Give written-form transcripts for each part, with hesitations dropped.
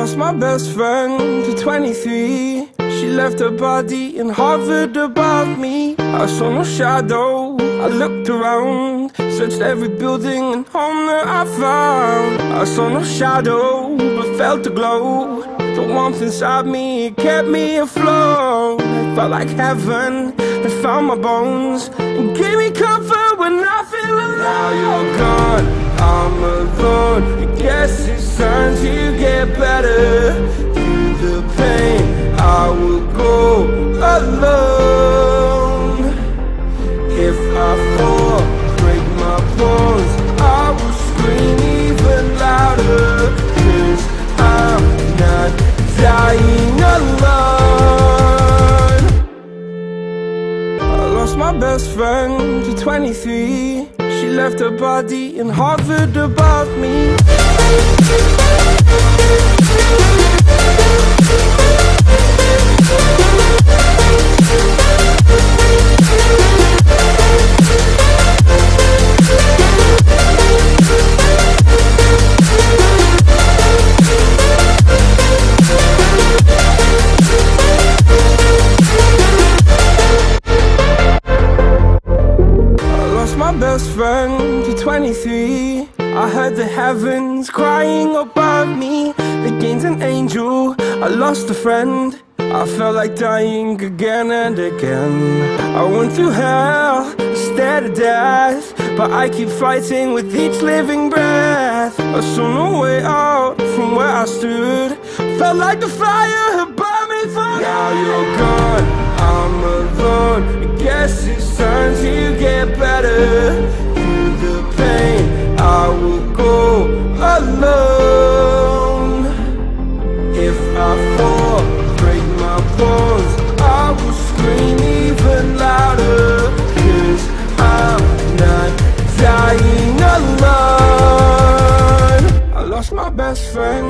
lost my best friend to 23. She left her body and hovered above me. I saw no shadow, I looked around, searched every building and home that I found. I saw no shadow, but felt the glow. The warmth inside me, it kept me afloat. It felt like heaven had found my bones and gave me comfort when I feel alone. Now you're gone, I'm alone. I guess it's time to get better. Through the pain, I will go alone. If I fall, break my bones, I will scream even louder. 'Cause I'm not dying alone. I lost my best friend to 23. She left her body and hovered above me. My best friend to 23. I heard the heavens crying above me. They gained an angel, I lost a friend. I felt like dying again and again. I went through hell, stared at death, but I keep fighting with each living breath. I saw no way out from where I stood. Felt like the fire had burned me through. Now you're gone, I'm alone. I guess it's time to get better. Through the pain, I will go alone. If I fall, break my bones, I will scream even louder. 'Cause I'm not dying alone. I lost my best friend.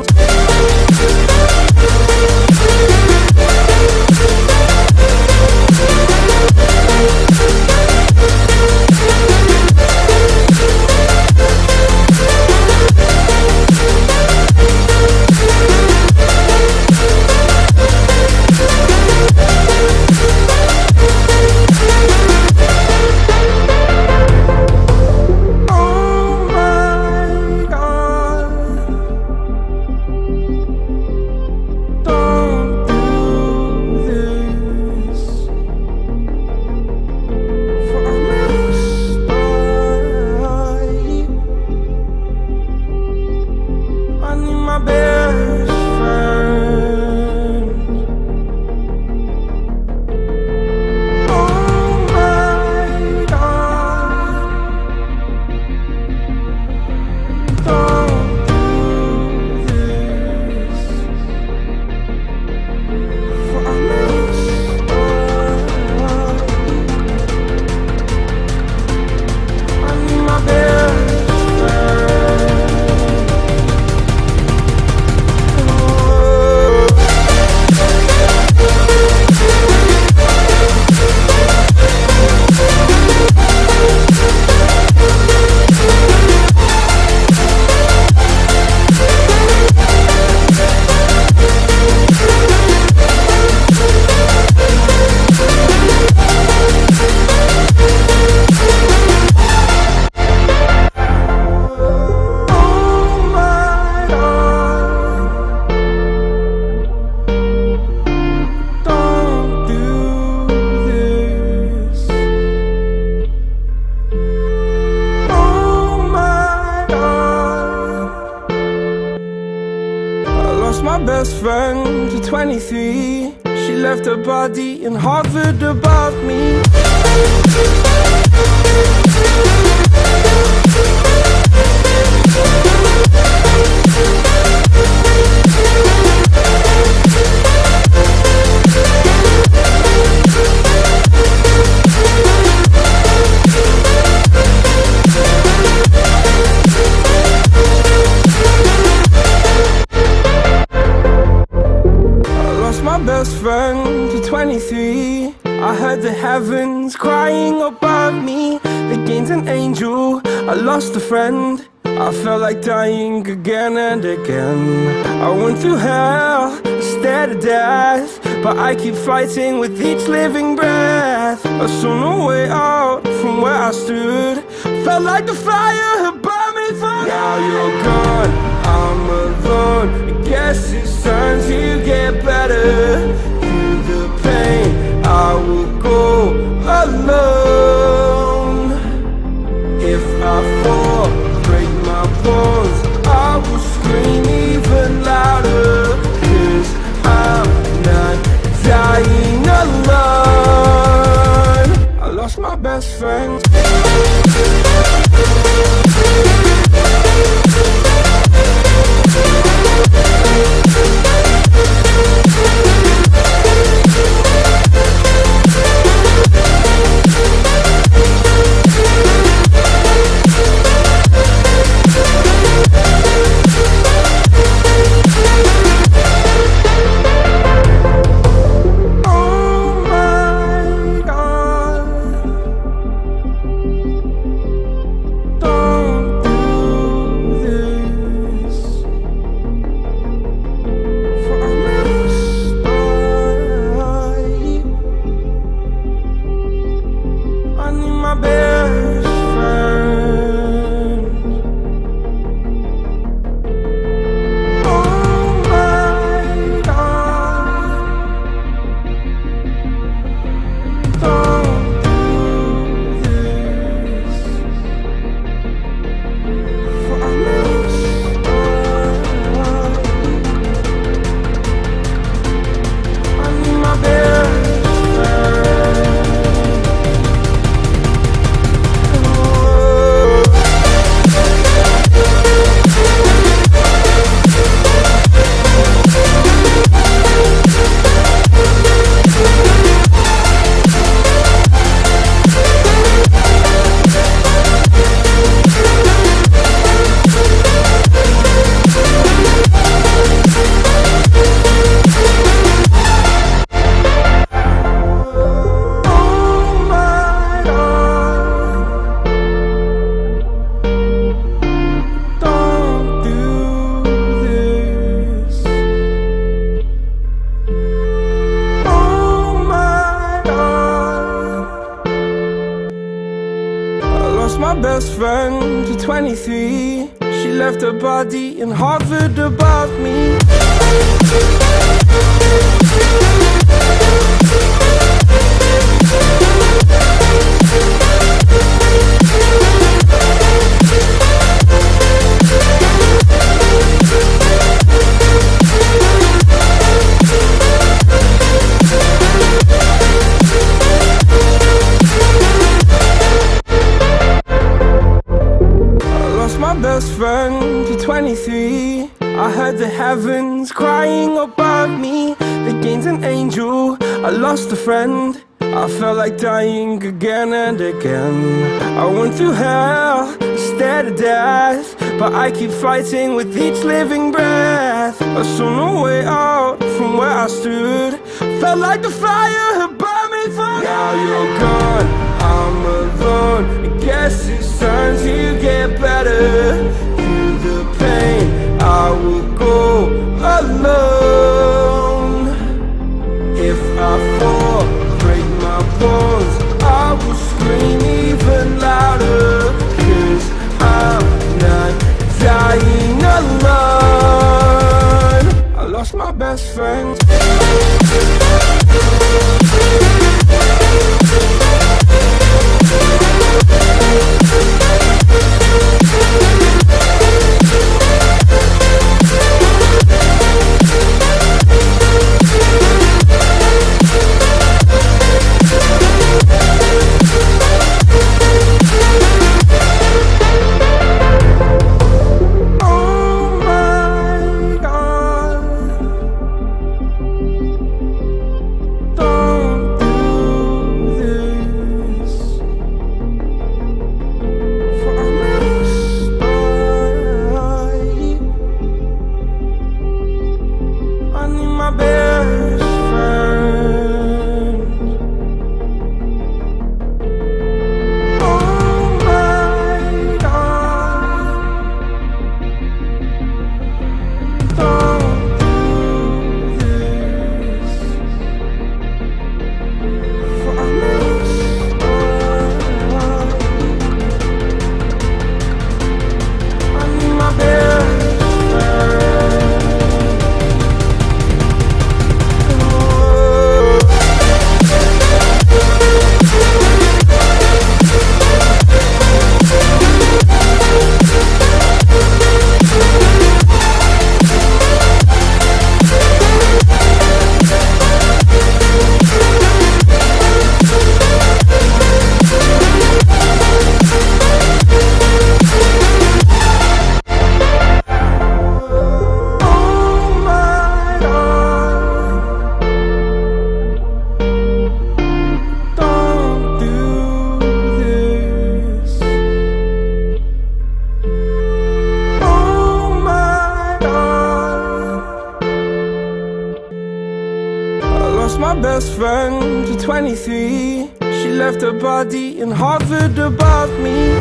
My best friend to 23. She left her body and hovered above me. Best friend to 23. I heard the heavens crying above me. They gained an angel, I lost a friend. I felt like dying again and again. I went through hell, stared at death, but I keep fighting with each living breath. I saw no way out from where I stood. Felt like the fire had burned me through. Now you're gone, I'm alone. I guess it's time to get better. Through the pain, I will go alone. If I fall, break my bones, I will scream even louder. 'Cause I'm not dying alone. I lost my best friend. My best friend to 23. She left her body and hovered above me. My best friend to 23. I heard the heavens crying above me. They gained an angel, I lost a friend. I felt like dying again and again. I went through hell, stared at death, but I keep fighting with each living breath. I saw no way out from where I stood. Felt like the fire had burned me through. Now you're gone, I'm alone. I guess it's time to get better. Through the pain, I will go alone. If I fall, break my bones, I will scream even louder. 'Cause I'm not dying alone. I lost my best friend. Don't do this. my best friend to 23. She left her body and hovered above me.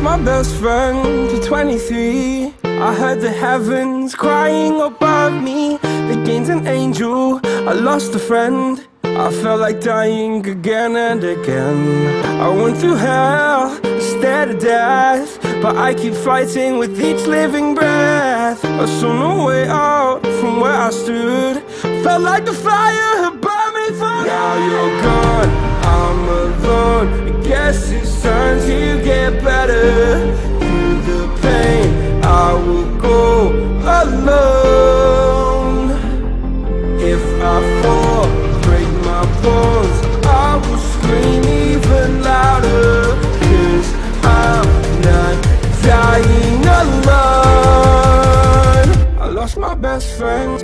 My best friend to 23. I heard the heavens crying above me. They gained an angel, I lost a friend. I felt like dying again and again. I went through hell, stared at death, but I keep fighting with each living breath. I saw no way out from where I stood. Felt like the fire had burned me through. Now you're gone, I'm alone. I guess it's time to get better. Through the pain, I will go alone. If I fall, break my bones, I will scream even louder. 'Cause I'm not dying alone. I lost my best friend